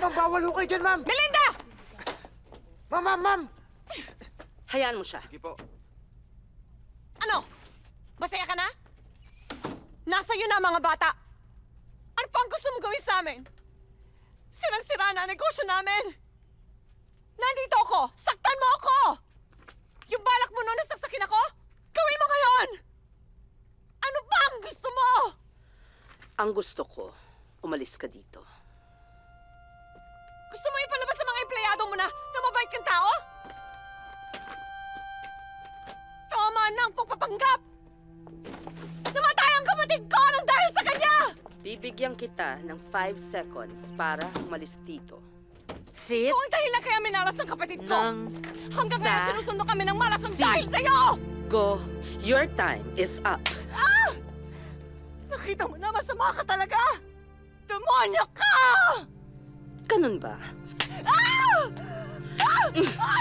ma'am, bawal ho kayo dyan, ma'am! Melinda! Ma'am! Hayaan mo siya. Sige po. Ano? Masaya ka na? Nasa iyo na ang mga bata. Ano pa ang gusto mong gawin sa amin? Sirang-sira na ang negosyo namin. Nandito ako! Saktan mo ako! Yung balak mo noon na saksakin ako? Gawin mo ngayon! Ano ba ang gusto mo? Ang gusto ko, umalis ka dito. Gusto mo ipalabas sa mga empleyado mo na mabait kang tao? Tama na ang pagpapanggap! Namatay ang kapatid ko nang dahil sa kanya! Bibigyan kita ng 5 seconds para umalis dito. Sit Ito ang dahilan kaya minalas ang kapatid ko! ng Hanggang ngayon sinusundo kami ng malas ng si- dahil sa'yo! go. Your time is up. Ah! Nakita mo na masama ka talaga! Demonyo ka! Ganun ba? Ah! Ah!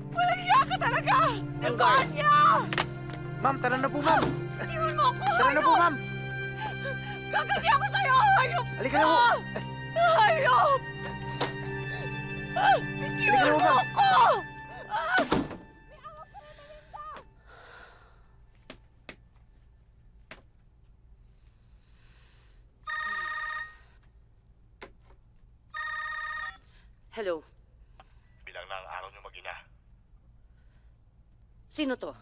Walang iya ka talaga! Demonyo! Ma'am, tara na po, ma'am! Iwan mo ako! Tara na po, hayop! ma'am! Gagandi ako sa'yo! Hayop! Halika na po! Hayop! Halika na Iwan po, mo ma'am! ako! Ah! Hello? Bilang na ang araw niyo mag-ina. Sino to?